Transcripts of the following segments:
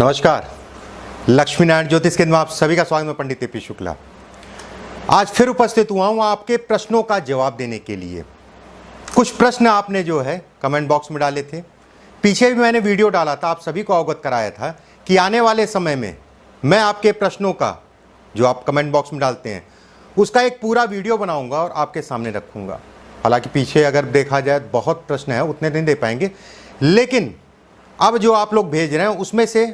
नमस्कार, लक्ष्मी नारायण ज्योतिष केंद्र में आप सभी का स्वागत है। पंडित ए.पी. शुक्ला आज फिर उपस्थित हुआ हूँ आपके प्रश्नों का जवाब देने के लिए। कुछ प्रश्न आपने जो है कमेंट बॉक्स में डाले थे, पीछे भी मैंने वीडियो डाला था, आप सभी को अवगत कराया था कि आने वाले समय में मैं आपके प्रश्नों का जो आप कमेंट बॉक्स में डालते हैं उसका एक पूरा वीडियो बनाऊंगा और आपके सामने रखूंगा। हालांकि पीछे अगर देखा जाए बहुत प्रश्न है, उतने नहीं दे पाएंगे, लेकिन अब जो आप लोग भेज रहे हैं उसमें से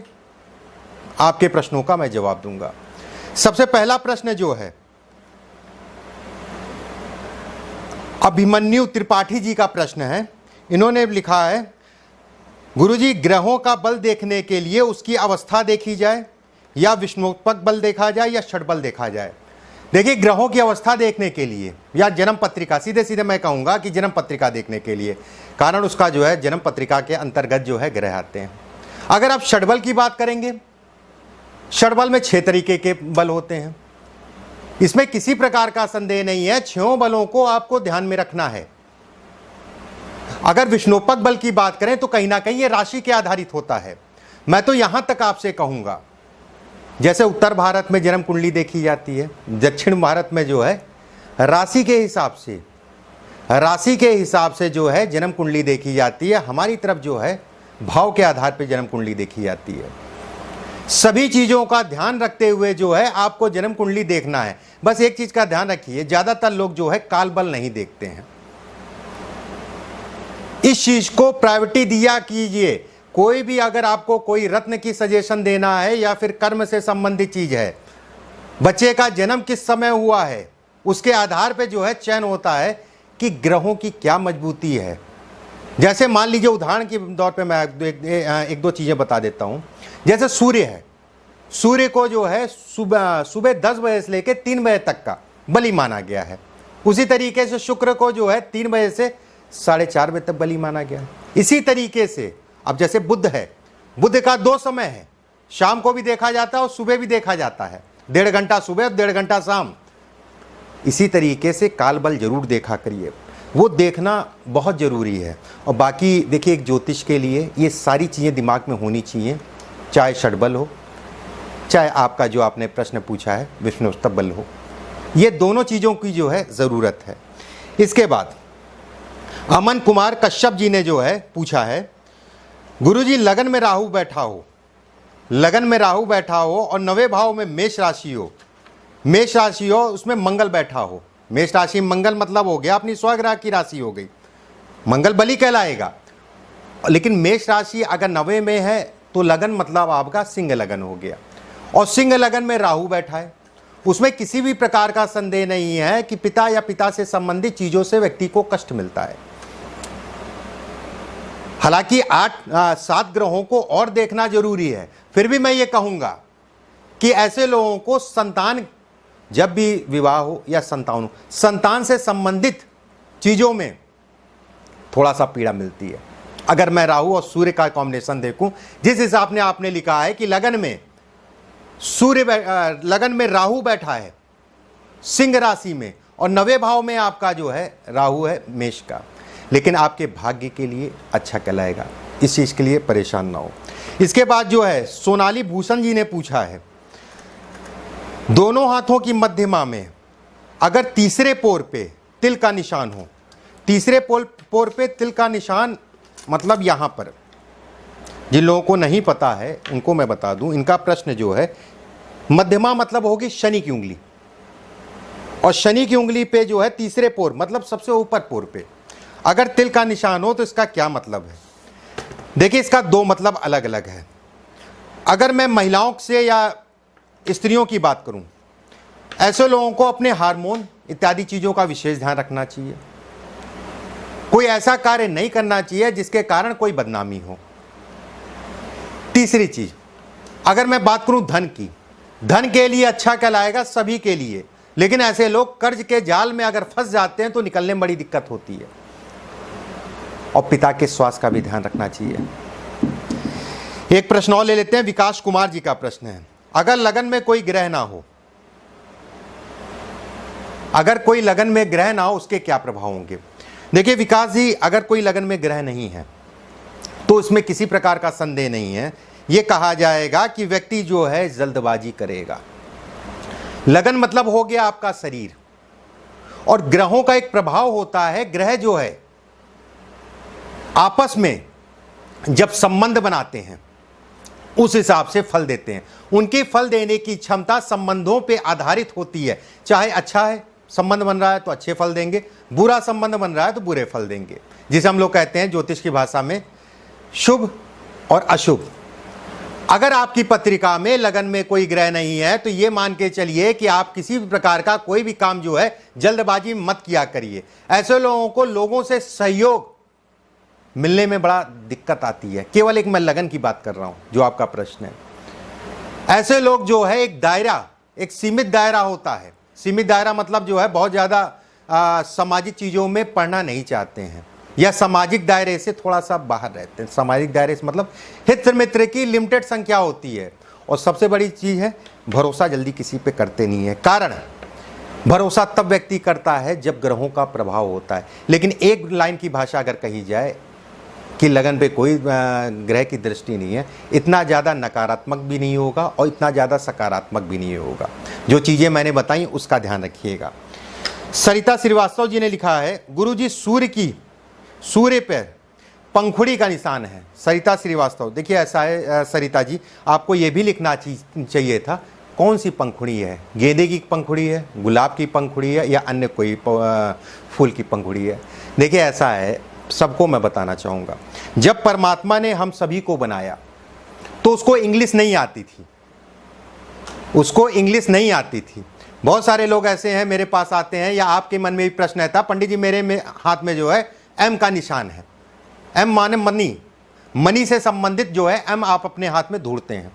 आपके प्रश्नों का मैं जवाब दूंगा। सबसे पहला प्रश्न जो है अभिमन्यु त्रिपाठी जी का प्रश्न है। इन्होंने लिखा है, गुरुजी ग्रहों का बल देखने के लिए उसकी अवस्था देखी जाए या विष्णुत्मक बल देखा जाए या षटबल देखा जाए। देखिए, ग्रहों की अवस्था देखने के लिए या जन्म पत्रिका, सीधे सीधे मैं कहूंगा कि जन्म पत्रिका देखने के लिए, कारण उसका जो है जन्म पत्रिका के अंतर्गत जो है ग्रह आते हैं। अगर आप षटबल की बात करेंगे, षटबल में 6 तरीके के बल होते हैं, इसमें किसी प्रकार का संदेह नहीं है, 6 बलों को आपको ध्यान में रखना है। अगर विष्णुपक बल की बात करें तो कहीं ना कहीं ये राशि के आधारित होता है। मैं तो यहां तक आपसे कहूंगा, जैसे उत्तर भारत में जन्म कुंडली देखी जाती है, दक्षिण भारत में जो है राशि के हिसाब से जो है जन्म कुंडली देखी जाती है। हमारी तरफ जो है भाव के आधार पर जन्म कुंडली देखी जाती है। सभी चीजों का ध्यान रखते हुए जो है आपको जन्म कुंडली देखना है। बस एक चीज का ध्यान रखिए, ज्यादातर लोग जो है काल बल नहीं देखते हैं। इस चीज को प्रायोरिटी दिया कीजिए। कोई भी अगर आपको कोई रत्न की सजेशन देना है या फिर कर्म से संबंधित चीज है, बच्चे का जन्म किस समय हुआ है उसके आधार पे जो है चयन होता है कि ग्रहों की क्या मजबूती है। जैसे मान लीजिए, उदाहरण के तौर पे मैं एक दो चीजें बता देता हूं। जैसे सूर्य है, सूर्य को जो है सुबह 10 बजे से लेकर 3 बजे तक का बलि माना गया है। उसी तरीके से शुक्र को जो है 3 बजे से 4:30 बजे तक बलि माना गया है। इसी तरीके से अब जैसे बुध है, बुध का 2 समय है, शाम को भी देखा जाता है और सुबह भी देखा जाता है, 1.5 घंटा सुबह और 1.5 घंटा शाम। इसी तरीके से काल बल जरूर देखा करिए, वो देखना बहुत जरूरी है। और बाकी देखिए, एक ज्योतिष के लिए ये सारी चीज़ें दिमाग में होनी चाहिए, चाहे षटबल हो, चाहे आपका जो आपने प्रश्न पूछा है विष्णुत्मक बल हो, ये दोनों चीज़ों की जो है ज़रूरत है। इसके बाद अमन कुमार कश्यप जी ने जो है पूछा है, गुरुजी लगन में राहु बैठा हो, लगन में राहु बैठा हो और 9वें भाव में मेष राशि हो, उसमें मंगल बैठा हो। मेष राशि में मंगल मतलब हो गया अपनी स्वग्रह की राशि हो गई, मंगल बली कहलाएगा। लेकिन मेष राशि अगर 9वें में है तो लगन मतलब आपका सिंह लगन हो गया, और सिंह लगन में राहु बैठा है। उसमें किसी भी प्रकार का संदेह नहीं है कि पिता या पिता से संबंधित चीजों से व्यक्ति को कष्ट मिलता है। हालांकि 7 ग्रहों को और देखना जरूरी है, फिर भी मैं ये कहूंगा कि ऐसे लोगों को संतान, जब भी विवाह हो या संतान से संबंधित चीजों में थोड़ा सा पीड़ा मिलती है। अगर मैं राहु और सूर्य का कॉम्बिनेशन देखूं, जिस हिसाब ने आपने लिखा है कि लगन में राहु बैठा है सिंह राशि में और 9वें भाव में आपका जो है राहु है मेष का, लेकिन आपके भाग्य के लिए अच्छा कहलाएगा, इस चीज के लिए परेशान ना हो। इसके बाद जो है सोनाली भूषण जी ने पूछा है, दोनों हाथों की मध्यमा में अगर तीसरे पोर पे तिल का निशान हो, तीसरे पोर पे तिल का निशान मतलब यहां पर, जिन लोगों को नहीं पता है उनको मैं बता दूं, इनका प्रश्न जो है मध्यमा मतलब होगी शनि की उंगली, और शनि की उंगली पे जो है तीसरे पोर मतलब सबसे ऊपर पोर पे अगर तिल का निशान हो तो इसका क्या मतलब है। देखिए, इसका 2 मतलब अलग अलग है। अगर मैं महिलाओं से या स्त्रियों की बात करूं, ऐसे लोगों को अपने हार्मोन इत्यादि चीजों का विशेष ध्यान रखना चाहिए। कोई ऐसा कार्य नहीं करना चाहिए जिसके कारण कोई बदनामी हो। तीसरी चीज, अगर मैं बात करूं धन की, धन के लिए अच्छा कहलाएगा सभी के लिए, लेकिन ऐसे लोग कर्ज के जाल में अगर फंस जाते हैं तो निकलने में बड़ी दिक्कत होती है। और पिता के स्वास्थ्य का भी ध्यान रखना चाहिए। एक प्रश्न और ले लेते हैं, विकास कुमार जी का प्रश्न है, अगर लगन में कोई ग्रह ना हो, अगर कोई लगन में ग्रह ना हो उसके क्या प्रभाव होंगे। देखिए विकास जी, अगर कोई लगन में ग्रह नहीं है तो इसमें किसी प्रकार का संदेह नहीं है ये कहा जाएगा कि व्यक्ति जो है जल्दबाजी करेगा। लगन मतलब हो गया आपका शरीर, और ग्रहों का एक प्रभाव होता है, ग्रह जो है आपस में जब संबंध बनाते हैं उस हिसाब से फल देते हैं। उनके फल देने की क्षमता संबंधों पे आधारित होती है। चाहे अच्छा है संबंध बन रहा है तो अच्छे फल देंगे, बुरा संबंध बन रहा है तो बुरे फल देंगे, जिसे हम लोग कहते हैं ज्योतिष की भाषा में शुभ और अशुभ। अगर आपकी पत्रिका में लगन में कोई ग्रह नहीं है तो ये मान के चलिए कि आप किसी भी प्रकार का कोई भी काम जो है जल्दबाजी मत किया करिए। ऐसे लोगों को लोगों से सहयोग मिलने में बड़ा दिक्कत आती है। केवल एक मैं लगन की बात कर रहा हूं जो आपका प्रश्न है। ऐसे लोग जो है एक दायरा, एक सीमित दायरा होता है। सीमित दायरा मतलब जो है बहुत ज़्यादा सामाजिक चीज़ों में पढ़ना नहीं चाहते हैं, या सामाजिक दायरे से थोड़ा सा बाहर रहते हैं। सामाजिक दायरे से मतलब हित मित्र की लिमिटेड संख्या होती है। और सबसे बड़ी चीज़ है भरोसा जल्दी किसी पे करते नहीं है। कारण भरोसा तब व्यक्ति करता है जब ग्रहों का प्रभाव होता है। लेकिन एक लाइन की भाषा अगर कही जाए कि लगन पे कोई ग्रह की दृष्टि नहीं है, इतना ज़्यादा नकारात्मक भी नहीं होगा और इतना ज़्यादा सकारात्मक भी नहीं होगा। जो चीज़ें मैंने बताई उसका ध्यान रखिएगा। सरिता श्रीवास्तव जी ने लिखा है, गुरुजी सूर्य पर पंखुड़ी का निशान है। सरिता श्रीवास्तव, देखिए ऐसा है सरिता जी, आपको ये भी लिखना चाहिए था कौन सी पंखुड़ी है। गेंदे की पंखुड़ी है, गुलाब की पंखुड़ी है, या अन्य कोई फूल की पंखुड़ी है। देखिए ऐसा है, सबको मैं बताना चाहूँगा, जब परमात्मा ने हम सभी को बनाया तो उसको इंग्लिश नहीं आती थी, उसको इंग्लिश नहीं आती थी। बहुत सारे लोग ऐसे हैं मेरे पास आते हैं, या आपके मन में भी प्रश्न रहता, पंडित जी मेरे हाथ में जो है एम का निशान है। एम माने मनी, मनी से संबंधित जो है एम आप अपने हाथ में ढूंढते हैं।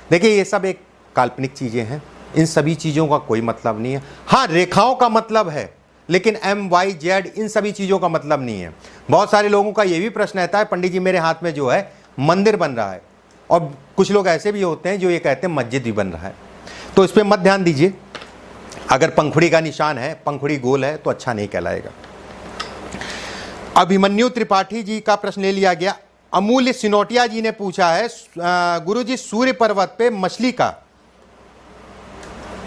देखिए ये सब एक काल्पनिक चीज़ें हैं, इन सभी चीज़ों का कोई मतलब नहीं है। हाँ, रेखाओं का मतलब है, लेकिन MYZ इन सभी चीज़ों का मतलब नहीं है। बहुत सारे लोगों का ये भी प्रश्न रहता है, पंडित जी मेरे हाथ में जो है मंदिर बन रहा है, और कुछ लोग ऐसे भी होते हैं जो ये कहते हैं मस्जिद भी बन रहा है। तो इस पर मत ध्यान दीजिए। अगर पंखुड़ी का निशान है, पंखुड़ी गोल है, तो अच्छा नहीं कहलाएगा। अभिमन्यु त्रिपाठी जी का प्रश्न ले लिया गया। अमूल्य सिनोटिया जी ने पूछा है, गुरुजी सूर्य पर्वत पे मछली का,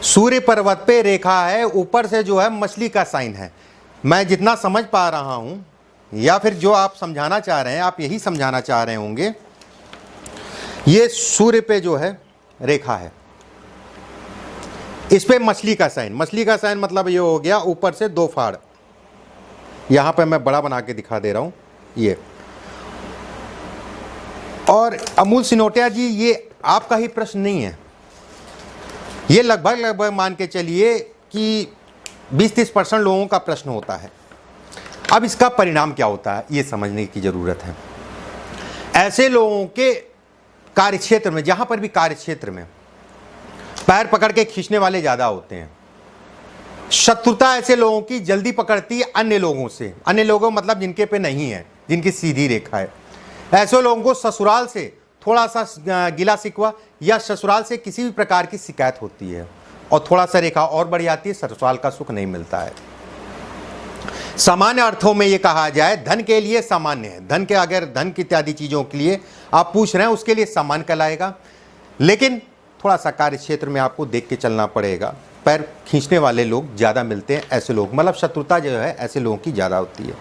सूर्य पर्वत पे रेखा है, ऊपर से जो है मछली का साइन है। मैं जितना समझ पा रहा हूं, या फिर जो आप समझाना चाह रहे हैं, आप यही समझाना चाह रहे होंगे, ये सूर्य पे जो है रेखा है, इस पे मछली का साइन। मछली का साइन मतलब ये हो गया ऊपर से दो फाड़। यहां पे मैं बड़ा बना के दिखा दे रहा हूं ये। और अमूल सिनोटिया जी, ये आपका ही प्रश्न नहीं है, ये लगभग मान के चलिए कि 20-30% लोगों का प्रश्न होता है। अब इसका परिणाम क्या होता है ये समझने की ज़रूरत है। ऐसे लोगों के कार्यक्षेत्र में, जहाँ पर भी कार्यक्षेत्र में पैर पकड़ के खींचने वाले ज़्यादा होते हैं। शत्रुता ऐसे लोगों की जल्दी पकड़ती है अन्य लोगों से। अन्य लोगों मतलब जिनके पे नहीं है, जिनकी सीधी रेखा है। ऐसे लोगों को ससुराल से थोड़ा सा गिला शिकवा या ससुराल से किसी भी प्रकार की शिकायत होती है, और थोड़ा सा रेखा और बढ़ जाती है, ससुराल का सुख नहीं मिलता है। सामान्य अर्थों में ये कहा जाए, धन के लिए सामान्य है। धन के, अगर धन इत्यादि चीज़ों के लिए आप पूछ रहे हैं, उसके लिए सामान्य कहलाएगा। लेकिन थोड़ा सा कार्य क्षेत्र में आपको देख के चलना पड़ेगा। पैर खींचने वाले लोग ज़्यादा मिलते हैं, ऐसे लोग, मतलब शत्रुता जो है ऐसे लोगों की ज़्यादा होती है।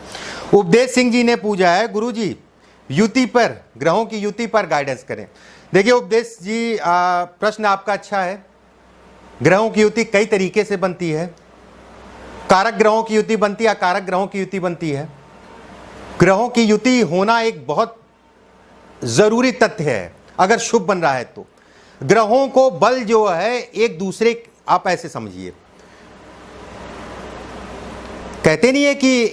उपदेश सिंह जी ने पूछा है, गुरुजी युति पर, ग्रहों की युति पर गाइडेंस करें। देखिए उपदेश जी, प्रश्न आपका अच्छा है। ग्रहों की युति कई तरीके से बनती है। कारक ग्रहों की युति बनती है, अकारक ग्रहों की युति बनती है। ग्रहों की युति होना एक बहुत जरूरी तथ्य है। अगर शुभ बन रहा है तो ग्रहों को बल जो है एक दूसरे, आप ऐसे समझिए, कहते नहीं है कि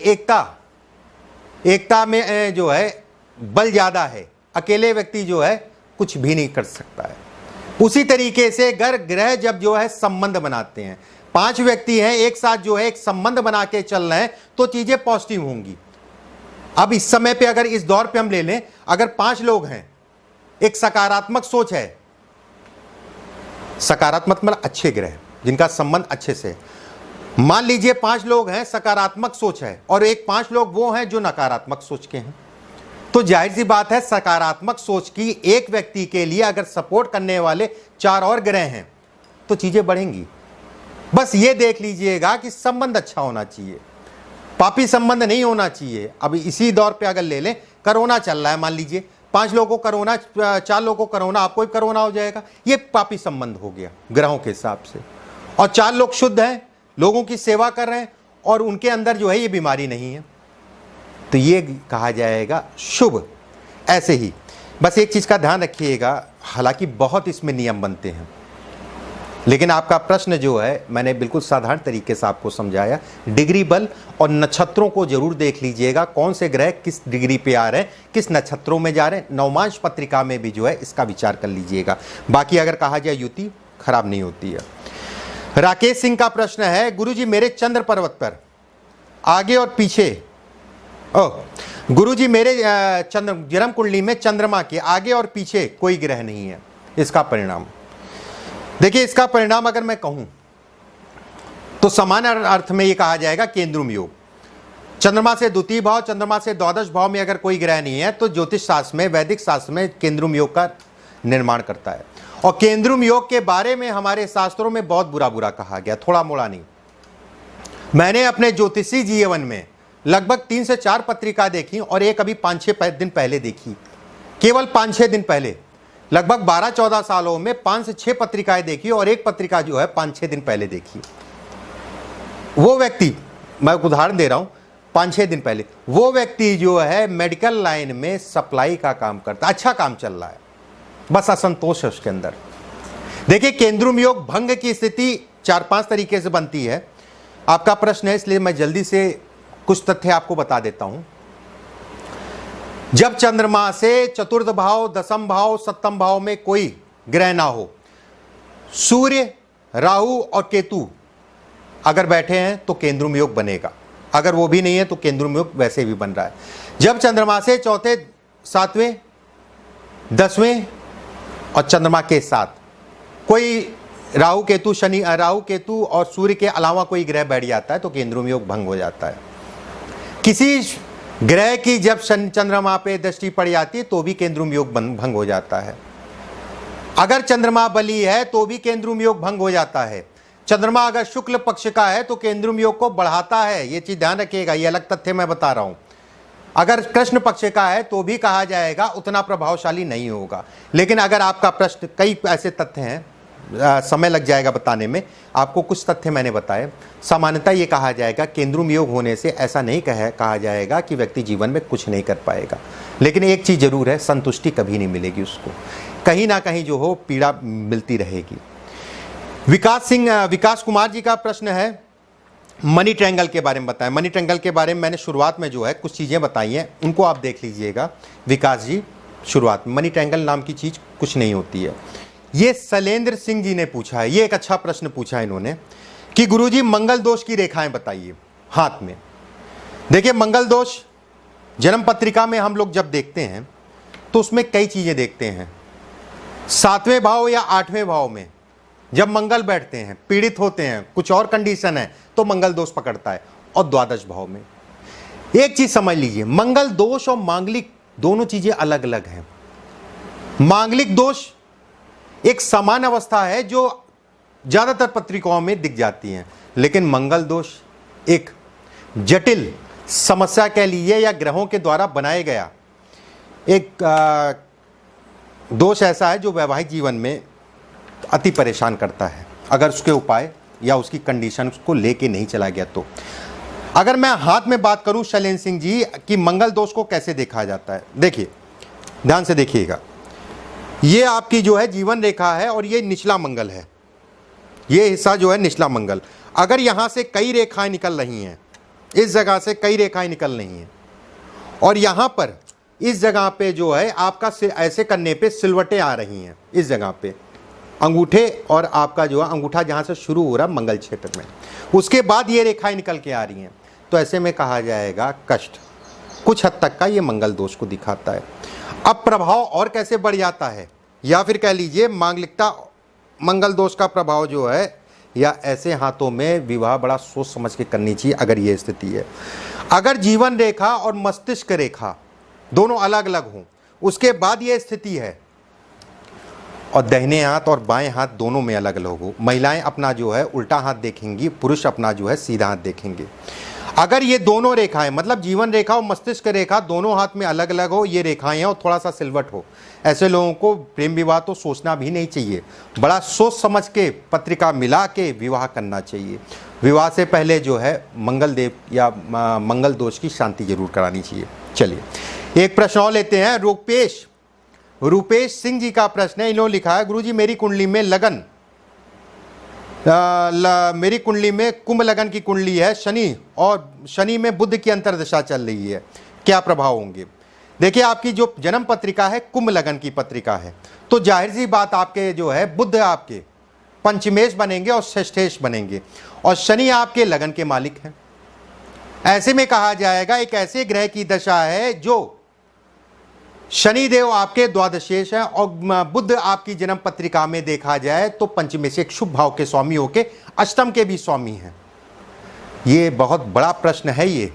एकता में जो है बल ज्यादा है, अकेले व्यक्ति जो है कुछ भी नहीं कर सकता है। उसी तरीके से ग्रह जब जो है संबंध बनाते हैं, 5 व्यक्ति हैं एक साथ जो है एक संबंध बना के चल रहे हैं, तो चीजें पॉजिटिव होंगी। अब इस समय पे, अगर इस दौर पे हम ले लें, अगर 5 लोग हैं, एक सकारात्मक सोच है, सकारात्मक मतलब अच्छे ग्रह जिनका संबंध अच्छे से, मान लीजिए 5 लोग हैं सकारात्मक सोच है, और एक 5 लोग वो हैं जो नकारात्मक सोच के हैं, तो जाहिर सी बात है सकारात्मक सोच की एक व्यक्ति के लिए अगर सपोर्ट करने वाले 4 और ग्रह हैं तो चीजें बढ़ेंगी। बस ये देख लीजिएगा कि संबंध अच्छा होना चाहिए, पापी संबंध नहीं होना चाहिए। अभी इसी दौर पे अगर ले लें, कोरोना चल रहा है, मान लीजिए 5 लोगों को कोरोना, 4 लोगों को कोरोना, आपको भी कोरोना हो जाएगा, ये पापी संबंध हो गया ग्रहों के हिसाब से। और 4 लोग शुद्ध हैं, लोगों की सेवा कर रहे हैं और उनके अंदर जो है ये बीमारी नहीं है, तो ये कहा जाएगा शुभ। ऐसे ही बस एक चीज का ध्यान रखिएगा, हालांकि बहुत इसमें नियम बनते हैं, लेकिन आपका प्रश्न जो है मैंने बिल्कुल साधारण तरीके से आपको समझाया। डिग्री बल और नक्षत्रों को जरूर देख लीजिएगा, कौन से ग्रह किस डिग्री पे आ रहे हैं, किस नक्षत्रों में जा रहे हैं। नवमांश पत्रिका में भी जो है इसका विचार कर लीजिएगा। बाकी अगर कहा जाए युति खराब नहीं होती है। राकेश सिंह का प्रश्न है, गुरुजी मेरे चंद्र पर्वत पर आगे और पीछे, गुरुजी मेरे चंद्र जन्म कुंडली में चंद्रमा के आगे और पीछे कोई ग्रह नहीं है, इसका परिणाम। देखिए इसका परिणाम अगर मैं कहूं तो सामान्य अर्थ में यह कहा जाएगा केंद्रुम योग। चंद्रमा से द्वितीय भाव, चंद्रमा से द्वादश भाव में अगर कोई ग्रह नहीं है तो ज्योतिष शास्त्र में, वैदिक शास्त्र में केंद्रुम योग का निर्माण करता है। और केंद्रुम योग के बारे में हमारे शास्त्रों में बहुत बुरा बुरा कहा गया, थोड़ा मोड़ा नहीं। मैंने अपने ज्योतिषी जीवन में लगभग 3 से 4 पत्रिका देखी और एक अभी 5-6 दिन पहले देखी, केवल 5-6 दिन पहले। लगभग 12-14 सालों में 5 से 6 पत्रिकाएं देखी और एक पत्रिका जो है 5-6 दिन पहले देखी। वो व्यक्ति, मैं उदाहरण दे रहा हूं, 5-6 दिन पहले वो व्यक्ति जो है मेडिकल लाइन में सप्लाई का काम करता, अच्छा काम चल रहा है, बस असंतोष है उसके अंदर। देखिए केंद्रुम योग भंग की स्थिति 4-5 तरीके से बनती है। आपका प्रश्न है इसलिए मैं जल्दी से कुछ तथ्य आपको बता देता हूं। जब चंद्रमा से चतुर्थ भाव, दसम भाव, सप्तम भाव में कोई ग्रह ना हो, सूर्य, राहु और केतु अगर बैठे हैं तो केंद्रुम योग बनेगा। अगर वो भी नहीं है तो केंद्रुम योग वैसे भी बन रहा है। जब चंद्रमा से चौथे, 7वें, 10वें और चंद्रमा के साथ कोई राहु केतु, शनि, राहु केतु और सूर्य के अलावा कोई ग्रह बैठ जाता है तो केंद्रुम योग भंग हो जाता है। किसी ग्रह की जब चंद्रमा पे दृष्टि पड़ जाती है तो भी केंद्रुम योग भंग हो जाता है। अगर चंद्रमा बली है तो भी केंद्रुम योग भंग हो जाता है। चंद्रमा अगर शुक्ल पक्ष का है तो केंद्रुम योग को बढ़ाता है, ये चीज ध्यान रखिएगा, ये अलग तथ्य मैं बता रहा हूं। अगर कृष्ण पक्ष का है तो भी कहा जाएगा उतना प्रभावशाली नहीं होगा। लेकिन अगर आपका प्रश्न, कई ऐसे तथ्य हैं, समय लग जाएगा बताने में, आपको कुछ तथ्य मैंने बताए। सामान्यतः ये कहा जाएगा केंद्रुम योग होने से ऐसा नहीं कहा जाएगा कि व्यक्ति जीवन में कुछ नहीं कर पाएगा, लेकिन एक चीज जरूर है, संतुष्टि कभी नहीं मिलेगी उसको, कहीं ना कहीं जो हो पीड़ा मिलती रहेगी। विकास कुमार जी का प्रश्न है, मनी ट्रायंगल के बारे में बताएं। मनी ट्रायंगल के बारे में मैंने शुरुआत में जो है कुछ चीजें बताई हैं, उनको आप देख लीजिएगा। विकास जी शुरुआत में, मनी ट्रायंगल नाम की चीज कुछ नहीं होती है। ये शैलेंद्र सिंह जी ने पूछा है, ये एक अच्छा प्रश्न पूछा है इन्होंने कि गुरुजी मंगल दोष की रेखाएं बताइए हाथ में। देखिए मंगल दोष जन्म पत्रिका में हम लोग जब देखते हैं तो उसमें कई चीजें देखते हैं। 7वें भाव या 8वें भाव में जब मंगल बैठते हैं, पीड़ित होते हैं, कुछ और कंडीशन है तो मंगल दोष पकड़ता है। और द्वादश भाव में एक चीज समझ लीजिए, मंगल दोष और मांगलिक दोनों चीजें अलग अलग हैं। मांगलिक दोष एक समान अवस्था है जो ज्यादातर पत्रिकाओं में दिख जाती हैं, लेकिन मंगल दोष एक जटिल समस्या कह लीजिए या ग्रहों के द्वारा बनाया गया एक दोष ऐसा है जो वैवाहिक जीवन में अति परेशान करता है, अगर उसके उपाय या उसकी कंडीशन को लेके नहीं चला गया तो। अगर मैं हाथ में बात करूं शैलेंद्र सिंह जी कि मंगल दोष को कैसे देखा जाता है, देखिए ध्यान से देखिएगा, ये आपकी जो है जीवन रेखा है और ये निचला मंगल है, ये हिस्सा जो है निचला मंगल। अगर यहां से कई रेखाएं निकल रही हैं, इस जगह से कई रेखाएं निकल रही हैं और यहां पर इस जगह पे जो है आपका ऐसे करने पे सिलवटें आ रही हैं, इस जगह पे अंगूठे और आपका जो है अंगूठा जहां से शुरू हो रहा है मंगल क्षेत्र में, उसके बाद ये रेखाएं निकल के आ रही हैं, तो ऐसे में कहा जाएगा कष्ट, कुछ हद तक का ये मंगल दोष को दिखाता है। अब प्रभाव और कैसे बढ़ जाता है, या फिर कह लीजिए मांगलिकता मंगल दोष का प्रभाव जो है, या ऐसे हाथों में विवाह बड़ा सोच समझ के करनी चाहिए अगर ये स्थिति है। अगर जीवन रेखा और मस्तिष्क रेखा दोनों अलग अलग हों, उसके बाद ये स्थिति है। और दाहिने हाथ और बाएं हाथ दोनों में अलग अलग हो। महिलाएं अपना जो है उल्टा हाथ देखेंगी, पुरुष अपना जो है सीधा हाथ देखेंगे। अगर ये दोनों रेखाएं, मतलब जीवन रेखा और मस्तिष्क रेखा दोनों हाथ में अलग अलग हो, ये रेखाएं और थोड़ा सा सिलवट हो, ऐसे लोगों को प्रेम विवाह तो सोचना भी नहीं चाहिए। बड़ा सोच समझ के पत्रिका मिला के विवाह करना चाहिए। विवाह से पहले जो है मंगल देव या मंगल दोष की शांति जरूर करानी चाहिए। चलिए एक प्रश्न और लेते हैं। रूपेश सिंह जी का प्रश्न है। इन्होंने लिखा है, गुरुजी मेरी कुंडली में लगन मेरी कुंडली में कुंभ लगन की कुंडली है, शनि और शनि में बुध की अंतर्दशा चल रही है, क्या प्रभाव होंगे? देखिए आपकी जो जन्म पत्रिका है कुंभ लगन की पत्रिका है, तो जाहिर सी बात आपके जो है बुध आपके पंचमेश बनेंगे और षष्ठेश बनेंगे, और शनि आपके लगन के मालिक हैं। ऐसे में कहा जाएगा एक ऐसे ग्रह की दशा है जो शनिदेव आपके द्वादशेश हैं और बुध आपकी जन्म पत्रिका में देखा जाए तो पंचमेश से एक शुभ भाव के स्वामी होके अष्टम के भी स्वामी हैं। ये बहुत बड़ा प्रश्न है। ये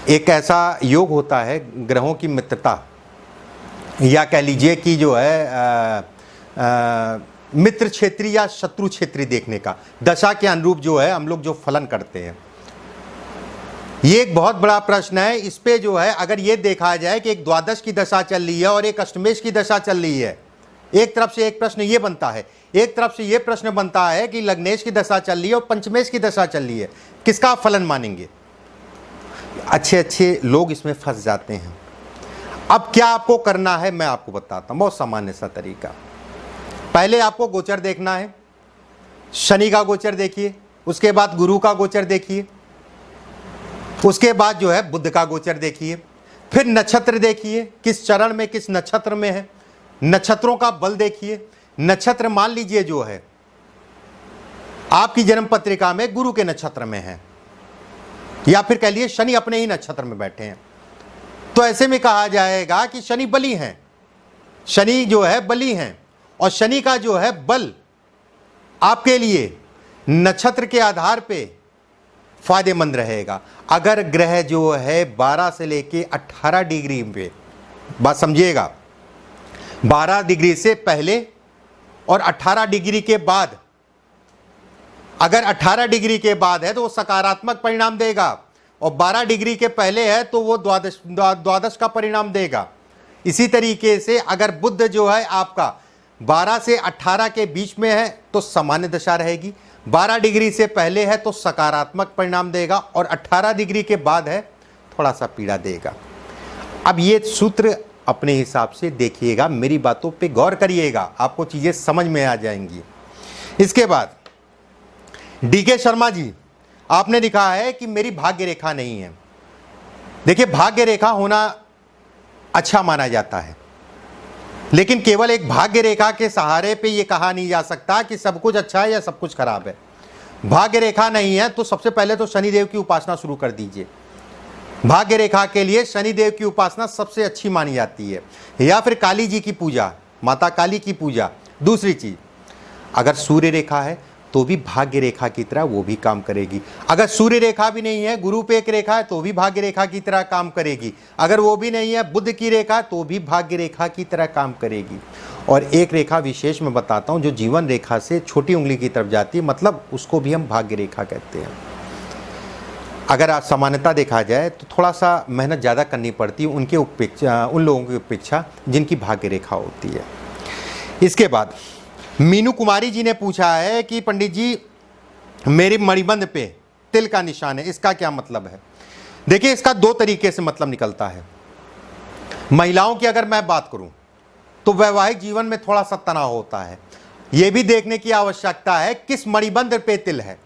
एक ऐसा योग होता है ग्रहों की मित्रता, या कह लीजिए कि जो है मित्र क्षेत्री या शत्रु क्षेत्री देखने का, दशा के अनुरूप जो है हम लोग जो फलन करते हैं। ये एक बहुत बड़ा प्रश्न है। इस पे जो है अगर ये देखा जाए कि एक द्वादश की दशा चल रही है और एक अष्टमेश की दशा चल रही है, एक तरफ से एक प्रश्न ये बनता है, एक तरफ से ये प्रश्न बनता है कि लग्नेश की दशा चल रही है और पंचमेश की दशा चल रही है, किसका फलन मानेंगे? अच्छे लोग इसमें फंस जाते हैं। अब क्या आपको करना है मैं आपको बताता हूं, बहुत सामान्य सा तरीका। पहले आपको गोचर देखना है, शनि का गोचर देखिए, उसके बाद गुरु का गोचर देखिए, उसके बाद जो है बुध का गोचर देखिए, फिर नक्षत्र देखिए किस चरण में किस नक्षत्र में है, नक्षत्रों का बल देखिए। नक्षत्र मान लीजिए जो है आपकी जन्म पत्रिका में गुरु के नक्षत्र में है, या फिर कह लिए शनि अपने ही नक्षत्र में बैठे हैं, तो ऐसे में कहा जाएगा कि शनि बली हैं, शनि जो है बली हैं, और शनि का जो है बल आपके लिए नक्षत्र के आधार पे फायदेमंद रहेगा। अगर ग्रह जो है 12 से लेके 18 डिग्री पे, बात समझिएगा, 12 डिग्री से पहले और 18 डिग्री के बाद, अगर 18 डिग्री के बाद है तो वो सकारात्मक परिणाम देगा, और 12 डिग्री के पहले है तो वो द्वादश का परिणाम देगा। इसी तरीके से अगर बुध जो है आपका 12 से 18 के बीच में है तो सामान्य दशा रहेगी, 12 डिग्री से पहले है तो सकारात्मक परिणाम देगा, और 18 डिग्री के बाद है थोड़ा सा पीड़ा देगा। अब ये सूत्र अपने हिसाब से देखिएगा, मेरी बातों पे गौर करिएगा, आपको चीज़ें समझ में आ जाएंगी। इसके बाद डीके शर्मा जी आपने लिखा है कि मेरी भाग्य रेखा नहीं है। देखिए भाग्य रेखा होना अच्छा माना जाता है, लेकिन केवल एक भाग्य रेखा के सहारे पे ये कहा नहीं जा सकता कि सब कुछ अच्छा है या सब कुछ खराब है। भाग्य रेखा नहीं है तो सबसे पहले तो शनिदेव की उपासना शुरू कर दीजिए। भाग्य रेखा के लिए शनिदेव की उपासना सबसे अच्छी मानी जाती है, या फिर काली जी की पूजा, माता काली की पूजा। दूसरी चीज, अगर सूर्य रेखा है तो भी भाग्य रेखा की तरह वो भी काम करेगी। अगर सूर्य रेखा भी नहीं है, गुरु पे एक रेखा है तो भी भाग्य रेखा की तरह काम करेगी। अगर वो भी नहीं है, बुध की रेखा, तो भी भाग्य रेखा की तरह काम करेगी। और एक रेखा विशेष मैं बताता हूँ जो जीवन रेखा से छोटी उंगली की तरफ जाती है, मतलब उसको भी हम भाग्य रेखा कहते हैं। अगर आप सामान्यता देखा जाए तो थोड़ा सा मेहनत ज़्यादा करनी पड़ती है उन लोगों की अपेक्षा जिनकी भाग्य रेखा होती है। इसके बाद मीनू कुमारी जी ने पूछा है कि पंडित जी मेरी मणिबंध पे तिल का निशान है, इसका क्या मतलब है? देखिए इसका दो तरीके से मतलब निकलता है। महिलाओं की अगर मैं बात करूं तो वैवाहिक जीवन में थोड़ा सा तनाव होता है, यह भी देखने की आवश्यकता है किस मणिबंध पे तिल है।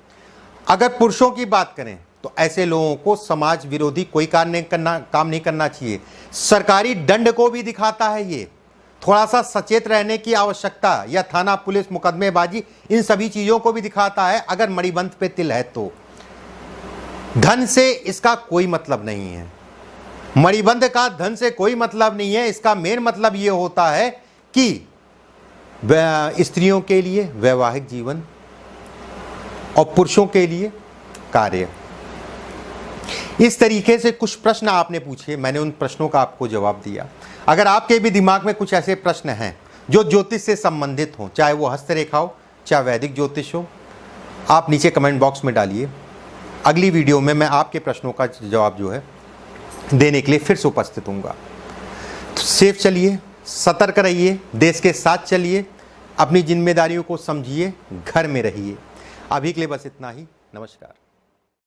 अगर पुरुषों की बात करें तो ऐसे लोगों को समाज विरोधी कोई काम नहीं करना चाहिए। सरकारी दंड को भी दिखाता है ये, थोड़ा सा सचेत रहने की आवश्यकता, या थाना पुलिस मुकदमेबाजी, इन सभी चीजों को भी दिखाता है अगर मणिबंध पे तिल है तो। धन से इसका कोई मतलब नहीं है, मणिबंध का धन से कोई मतलब नहीं है। इसका मेन मतलब ये होता है कि स्त्रियों के लिए वैवाहिक जीवन और पुरुषों के लिए कार्य। इस तरीके से कुछ प्रश्न आपने पूछे, मैंने उन प्रश्नों का आपको जवाब दिया। अगर आपके भी दिमाग में कुछ ऐसे प्रश्न हैं जो ज्योतिष से संबंधित हों, चाहे वो हस्तरेखा हो, चाहे वैदिक ज्योतिष हो, आप नीचे कमेंट बॉक्स में डालिए। अगली वीडियो में मैं आपके प्रश्नों का जवाब जो है देने के लिए फिर से उपस्थित हूँगा। तो सेफ चलिए, सतर्क रहिए, देश के साथ चलिए, अपनी जिम्मेदारियों को समझिए, घर में रहिए। अभी के लिए बस इतना ही। नमस्कार।